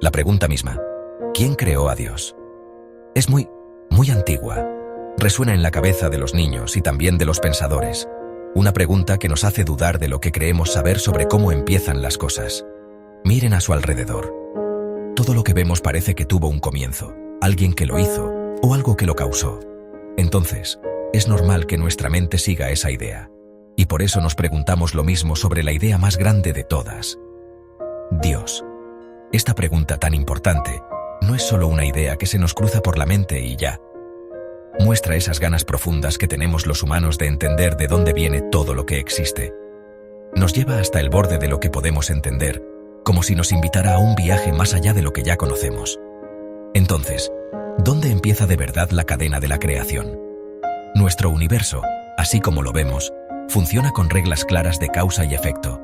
La pregunta misma, ¿quién creó a Dios? Es muy antigua. Resuena en la cabeza de los niños y también de los pensadores. Una pregunta que nos hace dudar de lo que creemos saber sobre cómo empiezan las cosas. Miren a su alrededor. Todo lo que vemos parece que tuvo un comienzo, alguien que lo hizo o algo que lo causó. Entonces, es normal que nuestra mente siga esa idea. Y por eso nos preguntamos lo mismo sobre la idea más grande de todas. Dios. Esta pregunta tan importante no es solo una idea que se nos cruza por la mente y ya. Muestra esas ganas profundas que tenemos los humanos de entender de dónde viene todo lo que existe. Nos lleva hasta el borde de lo que podemos entender, como si nos invitara a un viaje más allá de lo que ya conocemos. Entonces, ¿dónde empieza de verdad la cadena de la creación? Nuestro universo, así como lo vemos, funciona con reglas claras de causa y efecto,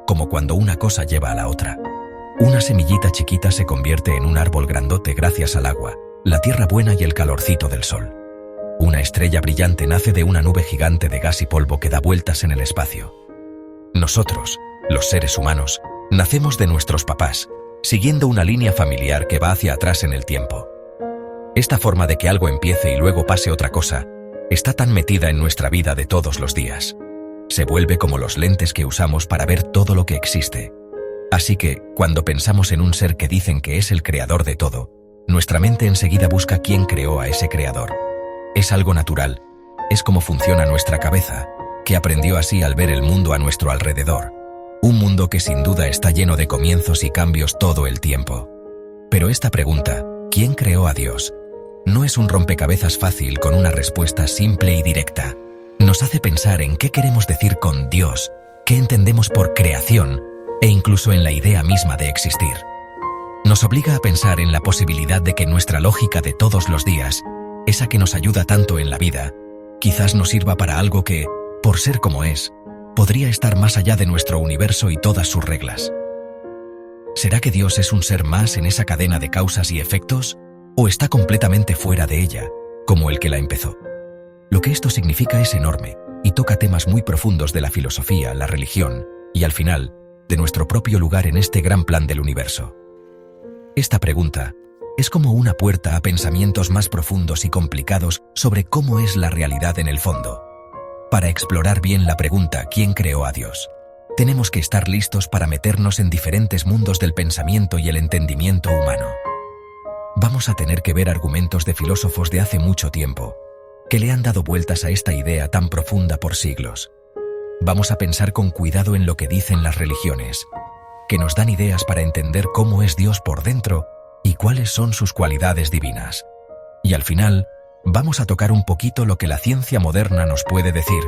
como cuando una cosa lleva a la otra. Una semillita chiquita se convierte en un árbol grandote gracias al agua, la tierra buena y el calorcito del sol. Una estrella brillante nace de una nube gigante de gas y polvo que da vueltas en el espacio. Nosotros, los seres humanos, nacemos de nuestros papás, siguiendo una línea familiar que va hacia atrás en el tiempo. Esta forma de que algo empiece y luego pase otra cosa, está tan metida en nuestra vida de todos los días. Se vuelve como los lentes que usamos para ver todo lo que existe. Así que, cuando pensamos en un ser que dicen que es el creador de todo, nuestra mente enseguida busca quién creó a ese creador. Es algo natural, es como funciona nuestra cabeza, que aprendió así al ver el mundo a nuestro alrededor. Un mundo que sin duda está lleno de comienzos y cambios todo el tiempo. Pero esta pregunta, ¿quién creó a Dios?, no es un rompecabezas fácil con una respuesta simple y directa. Nos hace pensar en qué queremos decir con Dios, qué entendemos por creación, e incluso en la idea misma de existir. Nos obliga a pensar en la posibilidad de que nuestra lógica de todos los días, esa que nos ayuda tanto en la vida, quizás nos sirva para algo que, por ser como es, podría estar más allá de nuestro universo y todas sus reglas. ¿Será que Dios es un ser más en esa cadena de causas y efectos, o está completamente fuera de ella, como el que la empezó? Lo que esto significa es enorme y toca temas muy profundos de la filosofía, la religión y, al final, de nuestro propio lugar en este gran plan del universo. Esta pregunta es como una puerta a pensamientos más profundos y complicados sobre cómo es la realidad en el fondo. Para explorar bien la pregunta ¿quién creó a Dios?, tenemos que estar listos para meternos en diferentes mundos del pensamiento y el entendimiento humano. Vamos a tener que ver argumentos de filósofos de hace mucho tiempo, que le han dado vueltas a esta idea tan profunda por siglos. Vamos a pensar con cuidado en lo que dicen las religiones, que nos dan ideas para entender cómo es Dios por dentro y cuáles son sus cualidades divinas. Y al final, vamos a tocar un poquito lo que la ciencia moderna nos puede decir,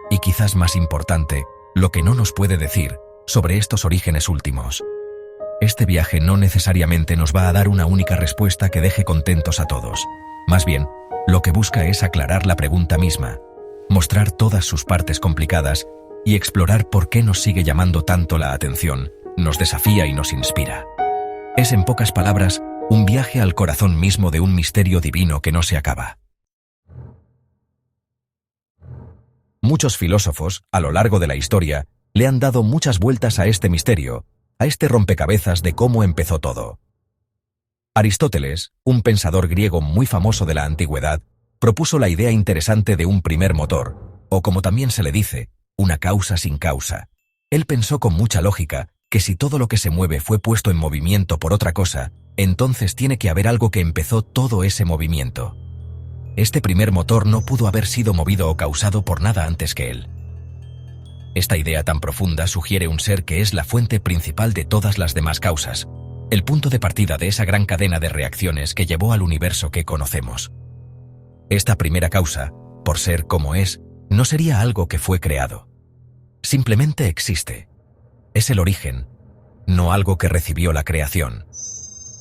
y quizás más importante, lo que no nos puede decir sobre estos orígenes últimos. Este viaje no necesariamente nos va a dar una única respuesta que deje contentos a todos. Más bien, lo que busca es aclarar la pregunta misma, mostrar todas sus partes complicadas y explorar por qué nos sigue llamando tanto la atención, nos desafía y nos inspira. Es, en pocas palabras, un viaje al corazón mismo de un misterio divino que no se acaba. Muchos filósofos, a lo largo de la historia, le han dado muchas vueltas a este misterio, a este rompecabezas de cómo empezó todo. Aristóteles, un pensador griego muy famoso de la antigüedad, propuso la idea interesante de un primer motor, o como también se le dice, una causa sin causa. Él pensó con mucha lógica que si todo lo que se mueve fue puesto en movimiento por otra cosa, entonces tiene que haber algo que empezó todo ese movimiento. Este primer motor no pudo haber sido movido o causado por nada antes que él. Esta idea tan profunda sugiere un ser que es la fuente principal de todas las demás causas, el punto de partida de esa gran cadena de reacciones que llevó al universo que conocemos. Esta primera causa, por ser como es, no sería algo que fue creado. Simplemente existe. Es el origen, no algo que recibió la creación.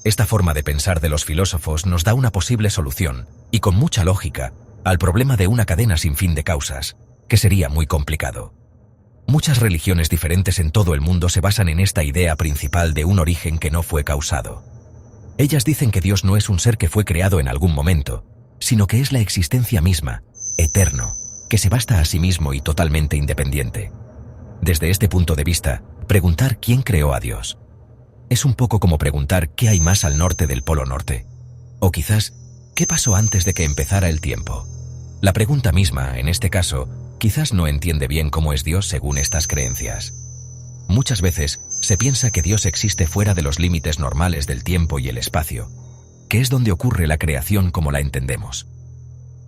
Esta forma de pensar de los filósofos nos da una posible solución, y con mucha lógica, al problema de una cadena sin fin de causas, que sería muy complicado. Muchas religiones diferentes en todo el mundo se basan en esta idea principal de un origen que no fue causado. Ellas dicen que Dios no es un ser que fue creado en algún momento, sino que es la existencia misma, eterno, que se basta a sí mismo y totalmente independiente. Desde este punto de vista, preguntar quién creó a Dios Es un poco como preguntar qué hay más al norte del Polo Norte. O quizás, ¿qué pasó antes de que empezara el tiempo? La pregunta misma, en este caso, quizás no entiende bien cómo es Dios según estas creencias. Muchas veces se piensa que Dios existe fuera de los límites normales del tiempo y el espacio, que es donde ocurre la creación como la entendemos.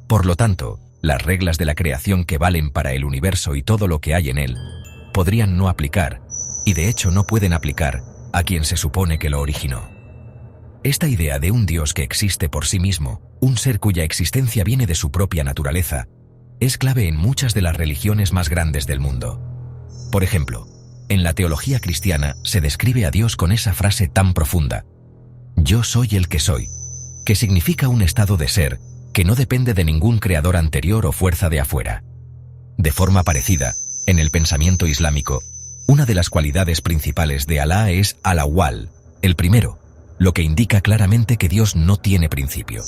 Por lo tanto, las reglas de la creación que valen para el universo y todo lo que hay en él, podrían no aplicar, y de hecho no pueden aplicar, a quien se supone que lo originó. Esta idea de un Dios que existe por sí mismo, un ser cuya existencia viene de su propia naturaleza, es clave en muchas de las religiones más grandes del mundo. Por ejemplo, en la teología cristiana se describe a Dios con esa frase tan profunda: yo soy el que soy, que significa un estado de ser que no depende de ningún creador anterior o fuerza de afuera. De forma parecida, en el pensamiento islámico, una de las cualidades principales de Alá es al-Awwal, el primero, lo que indica claramente que Dios no tiene principio.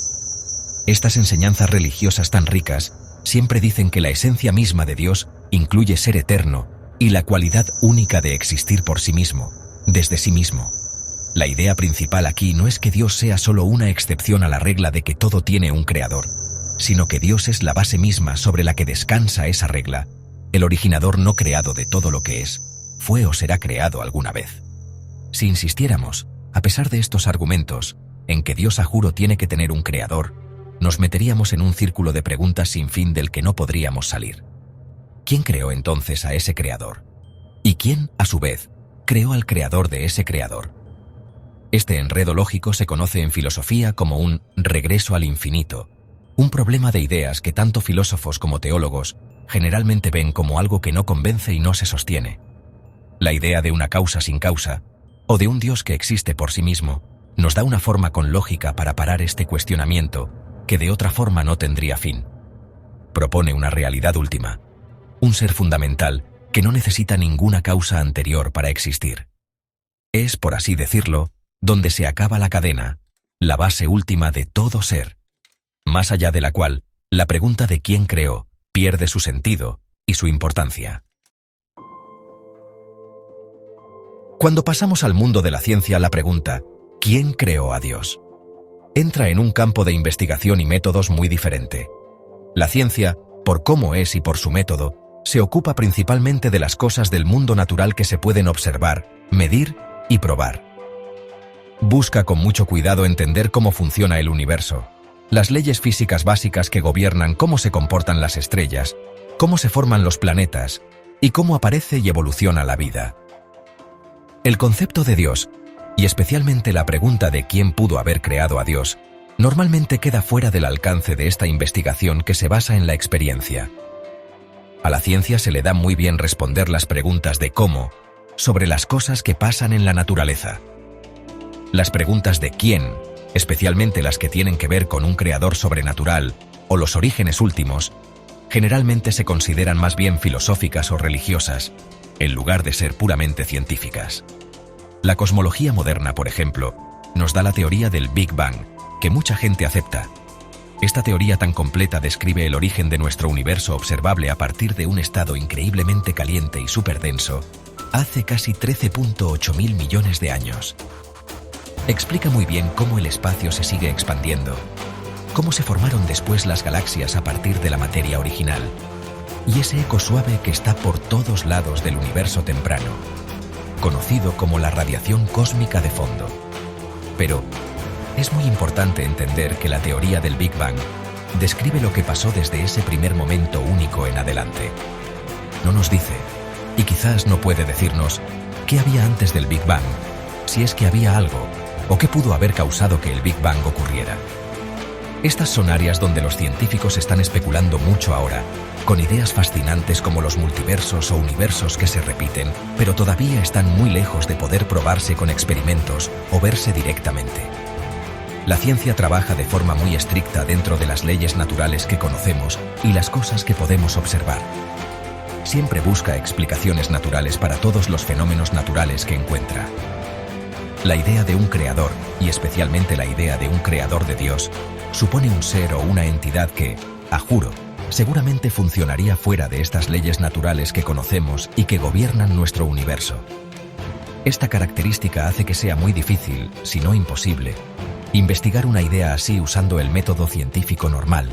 Estas enseñanzas religiosas tan ricas siempre dicen que la esencia misma de Dios incluye ser eterno y la cualidad única de existir por sí mismo, desde sí mismo. La idea principal aquí no es que Dios sea solo una excepción a la regla de que todo tiene un creador, sino que Dios es la base misma sobre la que descansa esa regla, el originador no creado de todo lo que es, fue o será creado alguna vez. Si insistiéramos, a pesar de estos argumentos, en que Dios a juro tiene que tener un creador, nos meteríamos en un círculo de preguntas sin fin del que no podríamos salir. ¿Quién creó entonces a ese creador? ¿Y quién, a su vez, creó al creador de ese creador? Este enredo lógico se conoce en filosofía como un regreso al infinito, un problema de ideas que tanto filósofos como teólogos generalmente ven como algo que no convence y no se sostiene. La idea de una causa sin causa, o de un Dios que existe por sí mismo, nos da una forma con lógica para parar este cuestionamiento que de otra forma no tendría fin. Propone una realidad última, un ser fundamental que no necesita ninguna causa anterior para existir. Es, por así decirlo, donde se acaba la cadena, la base última de todo ser, más allá de la cual la pregunta de quién creó pierde su sentido y su importancia. Cuando pasamos al mundo de la ciencia, la pregunta ¿quién creó a Dios? Entra en un campo de investigación y métodos muy diferente. La ciencia, por cómo es y por su método, se ocupa principalmente de las cosas del mundo natural que se pueden observar, medir y probar. Busca con mucho cuidado entender cómo funciona el universo, las leyes físicas básicas que gobiernan cómo se comportan las estrellas, cómo se forman los planetas y cómo aparece y evoluciona la vida. El concepto de Dios, y especialmente la pregunta de quién pudo haber creado a Dios, normalmente queda fuera del alcance de esta investigación que se basa en la experiencia. A la ciencia se le da muy bien responder las preguntas de cómo, sobre las cosas que pasan en la naturaleza. Las preguntas de quién, especialmente las que tienen que ver con un creador sobrenatural o los orígenes últimos, generalmente se consideran más bien filosóficas o religiosas, en lugar de ser puramente científicas. La cosmología moderna, por ejemplo, nos da la teoría del Big Bang, que mucha gente acepta. Esta teoría tan completa describe el origen de nuestro universo observable a partir de un estado increíblemente caliente y superdenso, hace casi 13.8 mil millones de años. Explica muy bien cómo el espacio se sigue expandiendo, cómo se formaron después las galaxias a partir de la materia original, y ese eco suave que está por todos lados del universo temprano, conocido como la radiación cósmica de fondo. Pero es muy importante entender que la teoría del Big Bang describe lo que pasó desde ese primer momento único en adelante. No nos dice, y quizás no puede decirnos, qué había antes del Big Bang, si es que había algo, o qué pudo haber causado que el Big Bang ocurriera. Estas son áreas donde los científicos están especulando mucho ahora, con ideas fascinantes como los multiversos o universos que se repiten, pero todavía están muy lejos de poder probarse con experimentos o verse directamente. La ciencia trabaja de forma muy estricta dentro de las leyes naturales que conocemos y las cosas que podemos observar. Siempre busca explicaciones naturales para todos los fenómenos naturales que encuentra. La idea de un creador, y especialmente la idea de un creador de Dios, supone un ser o una entidad que, a juro, seguramente funcionaría fuera de estas leyes naturales que conocemos y que gobiernan nuestro universo. Esta característica hace que sea muy difícil, si no imposible, investigar una idea así usando el método científico normal,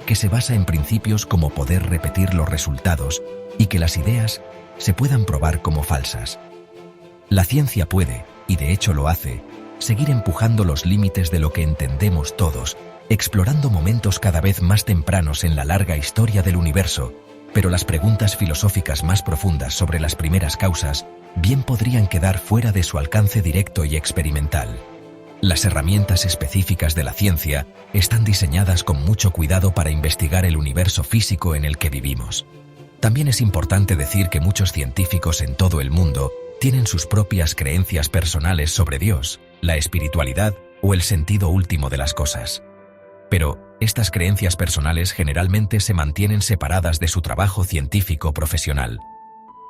que se basa en principios como poder repetir los resultados y que las ideas se puedan probar como falsas. La ciencia puede, y de hecho lo hace, seguir empujando los límites de lo que entendemos todos, explorando momentos cada vez más tempranos en la larga historia del universo, pero las preguntas filosóficas más profundas sobre las primeras causas bien podrían quedar fuera de su alcance directo y experimental. Las herramientas específicas de la ciencia están diseñadas con mucho cuidado para investigar el universo físico en el que vivimos. También es importante decir que muchos científicos en todo el mundo tienen sus propias creencias personales sobre Dios, la espiritualidad o el sentido último de las cosas. Pero estas creencias personales generalmente se mantienen separadas de su trabajo científico profesional.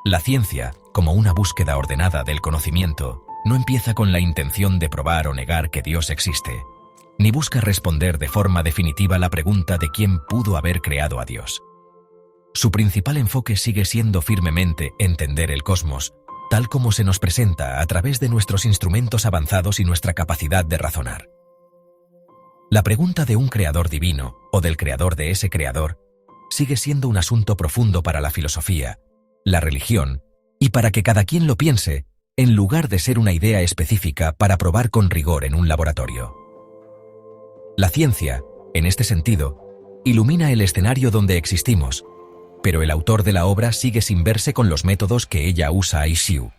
La ciencia, como una búsqueda ordenada del conocimiento, no empieza con la intención de probar o negar que Dios existe, ni busca responder de forma definitiva la pregunta de quién pudo haber creado a Dios. Su principal enfoque sigue siendo firmemente entender el cosmos, tal como se nos presenta a través de nuestros instrumentos avanzados y nuestra capacidad de razonar. La pregunta de un creador divino, o del creador de ese creador, sigue siendo un asunto profundo para la filosofía, la religión, y para que cada quien lo piense, en lugar de ser una idea específica para probar con rigor en un laboratorio. La ciencia, en este sentido, ilumina el escenario donde existimos, pero el autor de la obra sigue sin verse con los métodos que ella usa y Xiu.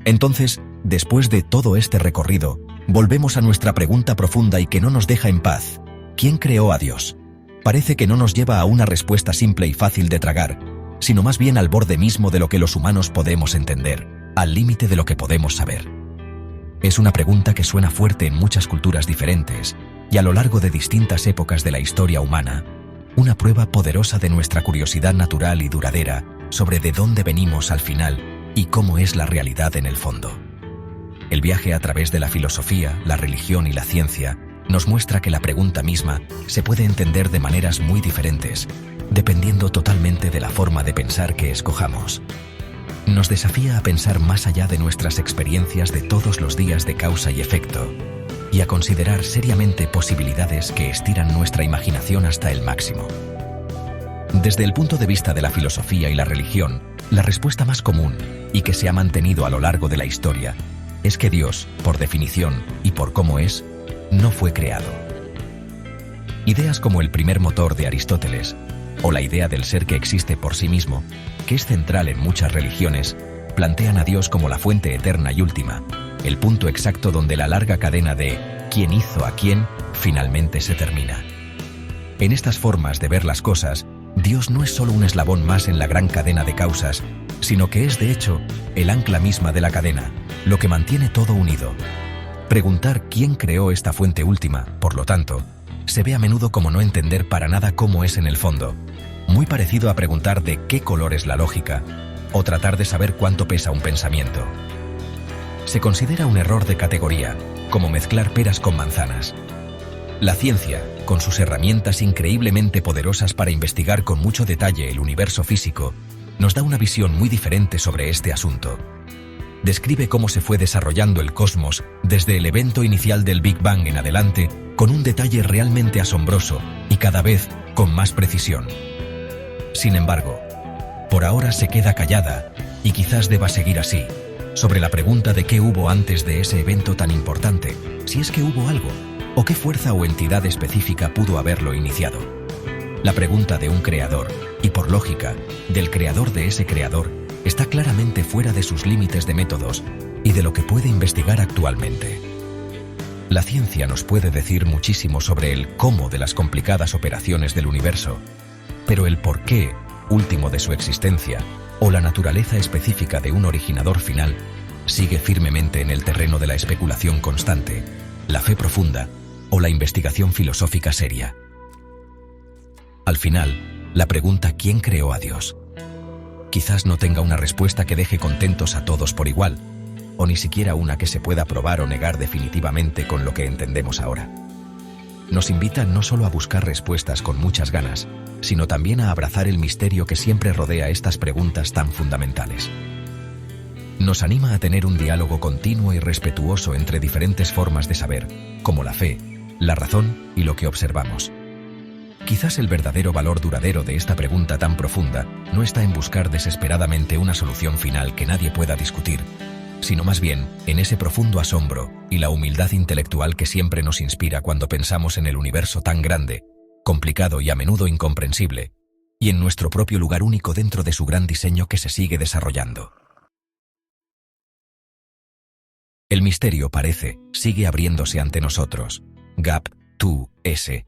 Entonces, después de todo este recorrido, volvemos a nuestra pregunta profunda y que no nos deja en paz. ¿Quién creó a Dios? Parece que no nos lleva a una respuesta simple y fácil de tragar, sino más bien al borde mismo de lo que los humanos podemos entender, al límite de lo que podemos saber. Es una pregunta que suena fuerte en muchas culturas diferentes, y a lo largo de distintas épocas de la historia humana, una prueba poderosa de nuestra curiosidad natural y duradera sobre de dónde venimos al final y cómo es la realidad en el fondo. El viaje a través de la filosofía, la religión y la ciencia nos muestra que la pregunta misma se puede entender de maneras muy diferentes, dependiendo totalmente de la forma de pensar que escojamos. Nos desafía a pensar más allá de nuestras experiencias de todos los días de causa y efecto, y a considerar seriamente posibilidades que estiran nuestra imaginación hasta el máximo. Desde el punto de vista de la filosofía y la religión, la respuesta más común, y que se ha mantenido a lo largo de la historia, es que Dios, por definición y por cómo es, no fue creado. Ideas como el primer motor de Aristóteles, o la idea del ser que existe por sí mismo, que es central en muchas religiones, plantean a Dios como la fuente eterna y última, el punto exacto donde la larga cadena de quién hizo a quién finalmente se termina. En estas formas de ver las cosas, Dios no es solo un eslabón más en la gran cadena de causas, sino que es de hecho el ancla misma de la cadena, lo que mantiene todo unido. Preguntar quién creó esta fuente última, por lo tanto, se ve a menudo como no entender para nada cómo es en el fondo, muy parecido a preguntar de qué color es la lógica, o tratar de saber cuánto pesa un pensamiento. Se considera un error de categoría, como mezclar peras con manzanas. La ciencia, con sus herramientas increíblemente poderosas para investigar con mucho detalle el universo físico, nos da una visión muy diferente sobre este asunto. Describe cómo se fue desarrollando el cosmos desde el evento inicial del Big Bang en adelante, con un detalle realmente asombroso y cada vez con más precisión. Sin embargo, por ahora se queda callada, y quizás deba seguir así, sobre la pregunta de qué hubo antes de ese evento tan importante, si es que hubo algo, o qué fuerza o entidad específica pudo haberlo iniciado. La pregunta de un creador, y por lógica, del creador de ese creador, está claramente fuera de sus límites de métodos y de lo que puede investigar actualmente. La ciencia nos puede decir muchísimo sobre el cómo de las complicadas operaciones del universo, pero el por qué último de su existencia o la naturaleza específica de un originador final sigue firmemente en el terreno de la especulación constante, la fe profunda o la investigación filosófica seria. Al final, la pregunta ¿quién creó a Dios? Quizás no tenga una respuesta que deje contentos a todos por igual, o ni siquiera una que se pueda probar o negar definitivamente con lo que entendemos ahora. nos invita no solo a buscar respuestas con muchas ganas, sino también a abrazar el misterio que siempre rodea estas preguntas tan fundamentales. Nos anima a tener un diálogo continuo y respetuoso entre diferentes formas de saber, como la fe, la razón y lo que observamos. Quizás el verdadero valor duradero de esta pregunta tan profunda no está en buscar desesperadamente una solución final que nadie pueda discutir, sino más bien en ese profundo asombro y la humildad intelectual que siempre nos inspira cuando pensamos en el universo tan grande, complicado y a menudo incomprensible, y en nuestro propio lugar único dentro de su gran diseño que se sigue desarrollando. El misterio sigue abriéndose ante nosotros. Gap 2S